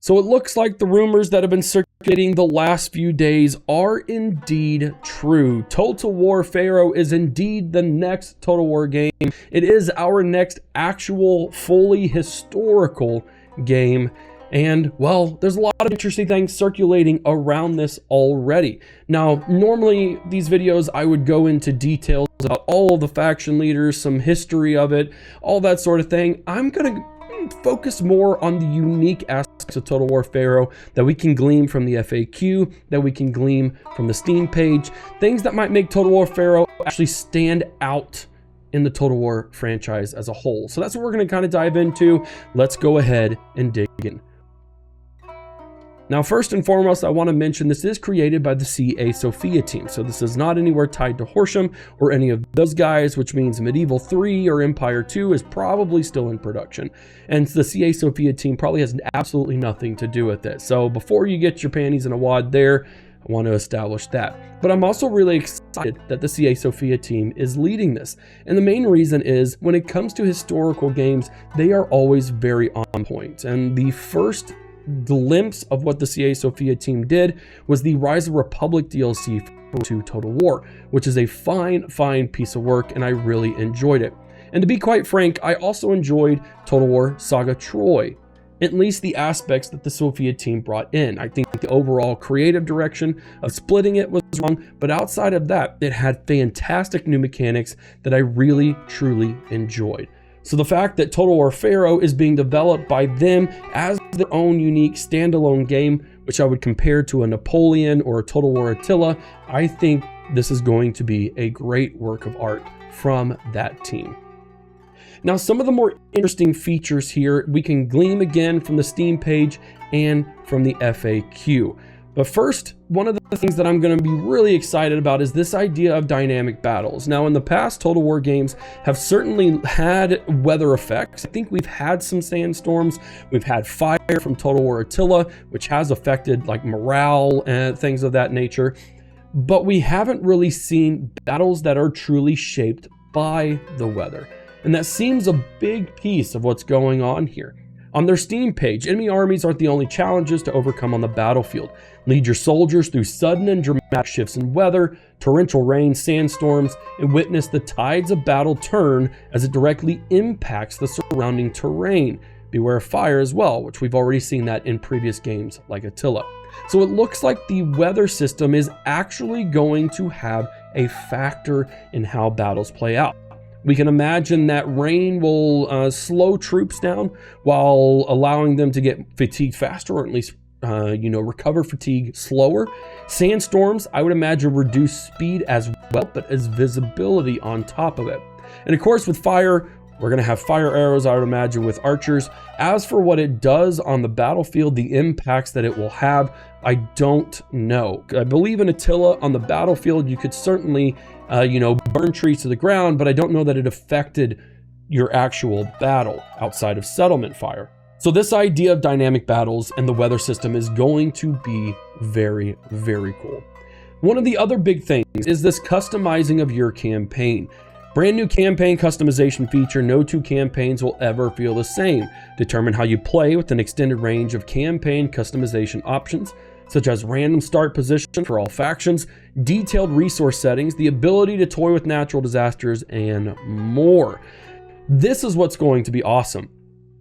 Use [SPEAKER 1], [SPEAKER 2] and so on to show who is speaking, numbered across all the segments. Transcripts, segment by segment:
[SPEAKER 1] So it looks like the rumors that have been circulating the last few days are indeed true. Total War Pharaoh is indeed the next Total War game. It is our next actual, fully historical game. And, well, there's a lot of interesting things circulating around this already. Now, normally these videos, I would go into details about all of the faction leaders, some history of it, all that sort of thing. I'm going to focus more on the unique aspects of Total War Pharaoh that we can glean from the FAQ, that we can glean from the Steam page, things that might make Total War Pharaoh actually stand out in the Total War franchise as a whole. So that's what we're going to kind of dive into. Let's go ahead and dig in. Now, first and foremost, I want to mention this is created by the CA Sophia team. So this is not anywhere tied to Horsham or any of those guys, which means Medieval 3 or Empire 2 is probably still in production. And the CA Sophia team probably has absolutely nothing to do with it. So before you get your panties in a wad there, I want to establish that. But I'm also really excited that the CA Sophia team is leading this. And the main reason is when it comes to historical games, they are always very on point. And the first glimpse of what the CA Sophia team did was the Rise of Republic DLC for 2 Total War, which is a fine piece of work, and I really enjoyed it. And to be quite frank, I also enjoyed Total War Saga Troy, at least the aspects that the Sophia team brought in. I think the overall creative direction of splitting it was wrong, but outside of that, it had fantastic new mechanics that I really, truly enjoyed. So the fact that Total War Pharaoh is being developed by them as their own unique standalone game, which I would compare to a Napoleon or a Total War Attila, I think this is going to be a great work of art from that team. Now, some of the more interesting features here we can glean again from the Steam page and from the FAQ. But first, one of the things that I'm going to be really excited about is this idea of dynamic battles. Now, in the past, Total War games have certainly had weather effects. I think we've had some sandstorms. We've had fire from Total War Attila, which has affected like morale and things of that nature. But we haven't really seen battles that are truly shaped by the weather. And that seems a big piece of what's going on here. On their Steam page, enemy armies aren't the only challenges to overcome on the battlefield. Lead your soldiers through sudden and dramatic shifts in weather, torrential rain, sandstorms, and witness the tides of battle turn as it directly impacts the surrounding terrain. Beware of fire as well, which we've already seen that in previous games like Attila. So it looks like the weather system is actually going to have a factor in how battles play out. We can imagine that rain will slow troops down while allowing them to get fatigued faster, or at least recover fatigue slower. Sandstorms, I would imagine, reduce speed as well, but as visibility on top of it. And of course, with fire, we're going to have fire arrows, I would imagine, with archers. As for what it does on the battlefield, the impacts that it will have, I don't know. I believe in Attila on the battlefield, you could certainly, burn trees to the ground, but I don't know that it affected your actual battle outside of settlement fire. So this idea of dynamic battles and the weather system is going to be very, very cool. One of the other big things is this customizing of your campaign. Brand new campaign customization feature. No two campaigns will ever feel the same. Determine how you play with an extended range of campaign customization options, such as random start position for all factions, detailed resource settings, the ability to toy with natural disasters, and more. This is what's going to be awesome.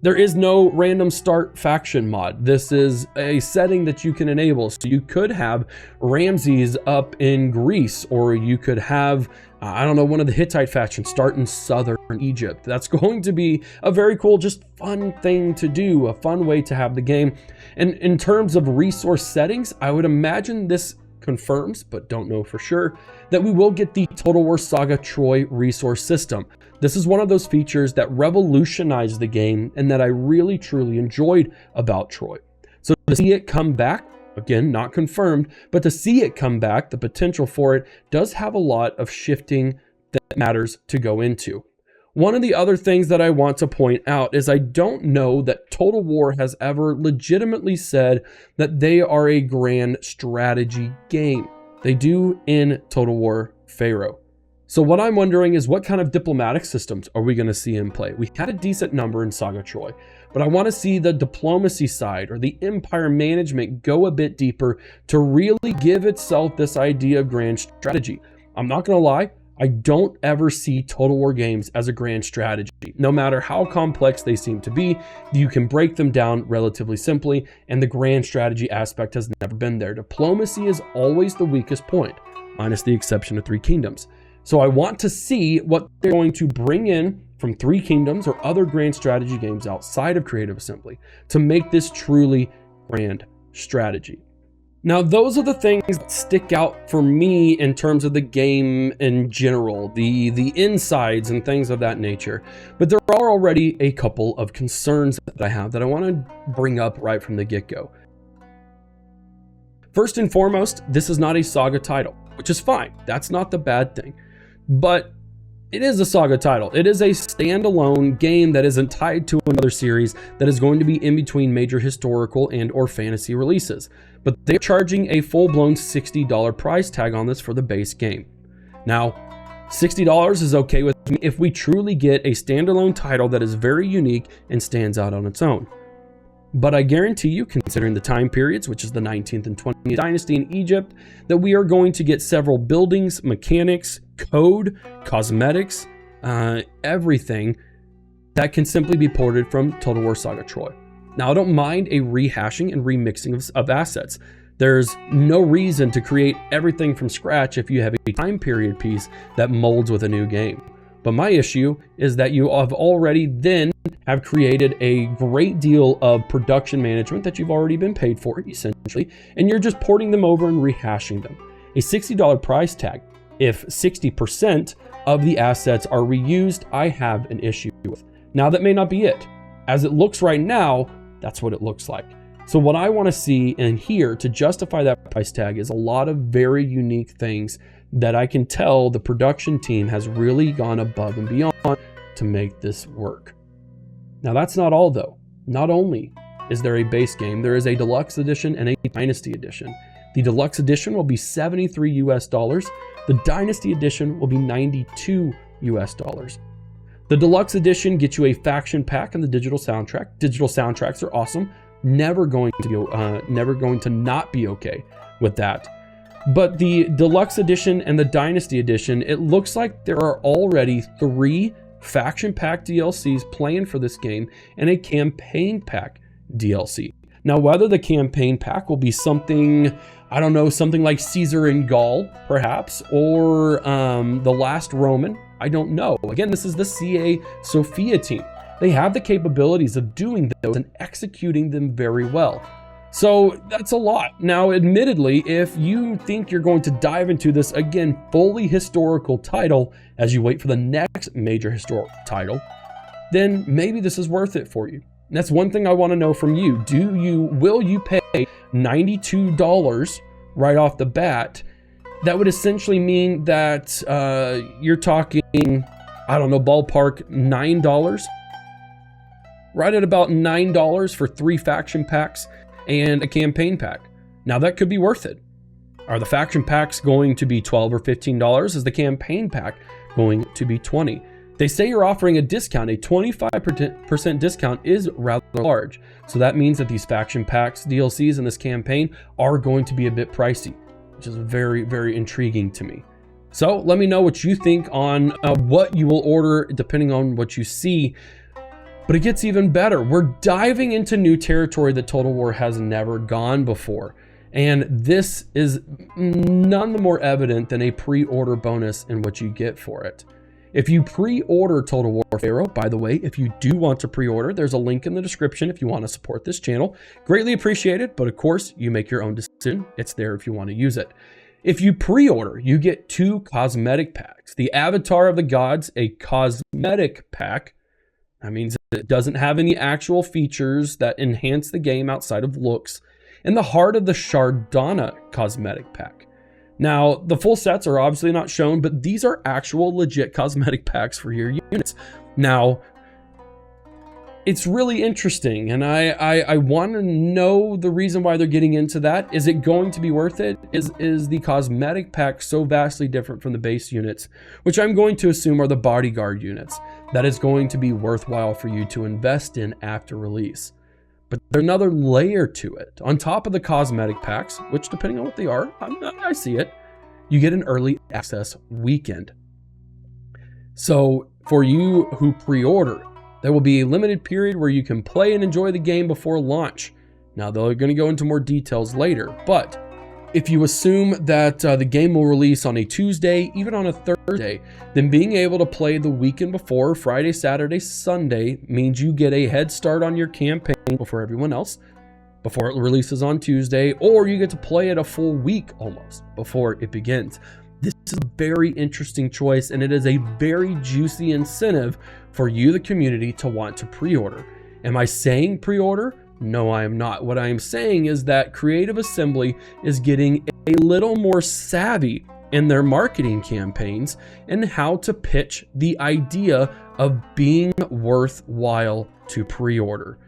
[SPEAKER 1] There is no random start faction mod. This is a setting that you can enable. So you could have Ramses up in Greece, or you could have, one of the Hittite factions start in southern Egypt. That's going to be a very cool, just fun thing to do, a fun way to have the game. And in terms of resource settings, I would imagine this confirms, but don't know for sure, that we will get the Total War Saga Troy resource system. This is one of those features that revolutionized the game and that I really truly enjoyed about Troy. So to see it come back, again, not confirmed, but to see it come back, the potential for it does have a lot of shifting that matters to go into. One of the other things that I want to point out is I don't know that Total War has ever legitimately said that they are a grand strategy game. They do in Total War Pharaoh. So what I'm wondering is what kind of diplomatic systems are we going to see in play? We had a decent number in Saga Troy, but I want to see the diplomacy side or the empire management go a bit deeper to really give itself this idea of grand strategy. I'm not going to lie, I don't ever see Total War games as a grand strategy. No matter how complex they seem to be, you can break them down relatively simply, and the grand strategy aspect has never been there. Diplomacy is always the weakest point, minus the exception of Three Kingdoms. So I want to see what they're going to bring in from Three Kingdoms or other grand strategy games outside of Creative Assembly to make this truly grand strategy. Now, those are the things that stick out for me in terms of the game in general, the insides and things of that nature. But there are already a couple of concerns that I have that I want to bring up right from the get-go. First and foremost, this is not a Saga title, which is fine. That's not the bad thing. But it is a Saga title. It is a standalone game that isn't tied to another series that is going to be in between major historical and or fantasy releases. But they're charging a full-blown $60 price tag on this for the base game. Now, $60 is okay with me if we truly get a standalone title that is very unique and stands out on its own. But I guarantee you, considering the time periods, which is the 19th and 20th dynasty in Egypt, that we are going to get several buildings, mechanics, code, cosmetics, everything that can simply be ported from Total War Saga Troy. Now, I don't mind a rehashing and remixing of assets. There's no reason to create everything from scratch if you have a time period piece that molds with a new game. But my issue is that you have already then have created a great deal of production management that you've already been paid for, essentially, and you're just porting them over and rehashing them. A $60 price tag, if 60% of the assets are reused, I have an issue with. Now, that may not be it. As it looks right now, that's what it looks like. So what I want to see and hear to justify that price tag is a lot of very unique things that I can tell the production team has really gone above and beyond to make this work. Now, that's not all though. Not only is there a base game, there is a deluxe edition and a dynasty edition. The deluxe edition will be $73 US. The dynasty edition will be $92 US. The deluxe edition gets you a faction pack and the digital soundtrack. Digital soundtracks are awesome. Never going to not be okay with that. But the deluxe edition and the dynasty edition, it looks like there are already 3 faction pack DLCs planned for this game and a campaign pack DLC. Now, whether the campaign pack will be something, I don't know, something like Cesar in Gaul, perhaps, or The Last Roman, I don't know. Again, this is the CA Sophia team. They have the capabilities of doing those and executing them very well. So that's a lot. Now, admittedly, if you think you're going to dive into this, again, fully historical title as you wait for the next major historical title, then maybe this is worth it for you. And that's one thing I want to know from you. Will you pay $92 right off the bat? That would essentially mean that you're talking, I don't know, ballpark $9. Right at about $9 for 3 faction packs and a campaign pack. Now, that could be worth it. Are the faction packs going to be $12 or $15? Is the campaign pack going to be $20? They say you're offering a discount. A 25% discount is rather large. So that means that these faction packs, DLCs in this campaign are going to be a bit pricey, which is very, very intriguing to me. So let me know what you think on what you will order depending on what you see. But it gets even better. We're diving into new territory that Total War has never gone before. And this is none the more evident than a pre-order bonus in what you get for it. If you pre-order Total War Pharaoh, by the way, if you do want to pre-order, there's a link in the description if you want to support this channel. Greatly appreciated, but of course, you make your own decision. It's there if you want to use it. If you pre-order, you get 2 cosmetic packs. The Avatar of the Gods, a cosmetic pack. That means it doesn't have any actual features that enhance the game outside of looks. And the Heart of the Shardana cosmetic pack. Now, the full sets are obviously not shown, but these are actual legit cosmetic packs for your units. Now, it's really interesting, and I want to know the reason why they're getting into that. Is it going to be worth it? Is the cosmetic pack so vastly different from the base units, which I'm going to assume are the bodyguard units? that is going to be worthwhile for you to invest in after release. But there's another layer to it. On top of the cosmetic packs, which depending on what they are, I see it, you get an early access weekend. So for you who pre-order, there will be a limited period where you can play and enjoy the game before launch. Now they're going to go into more details later, but if you assume that the game will release on a Tuesday, even on a Thursday, then being able to play the weekend before, Friday, Saturday, Sunday, means you get a head start on your campaign before everyone else, before it releases on Tuesday, or you get to play it a full week almost before it begins. This is a very interesting choice, and it is a very juicy incentive for you, the community, to want to pre-order. Am I saying pre-order? No, I am not. What I am saying is that Creative Assembly is getting a little more savvy in their marketing campaigns and how to pitch the idea of being worthwhile to pre-order.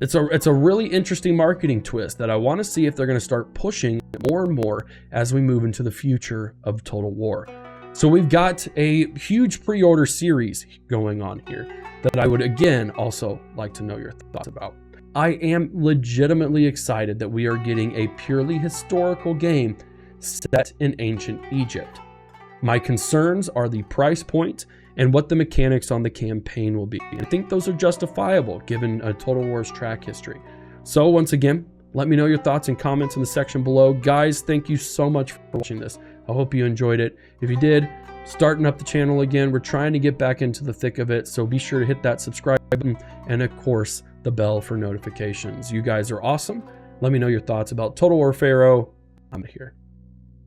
[SPEAKER 1] It's a really interesting marketing twist that I want to see if they're going to start pushing more and more as we move into the future of Total War. So we've got a huge pre-order series going on here that I would again also like to know your thoughts about. I am legitimately excited that we are getting a purely historical game set in ancient Egypt. My concerns are the price point and what the mechanics on the campaign will be. I think those are justifiable given a Total War's track history. So once again, let me know your thoughts and comments in the section below. Guys, thank you so much for watching this. I hope you enjoyed it. If you did, starting up the channel again, we're trying to get back into the thick of it, so be sure to hit that subscribe button and of course the bell for notifications. You guys are awesome. Let me know your thoughts about Total War Pharaoh. I'm here.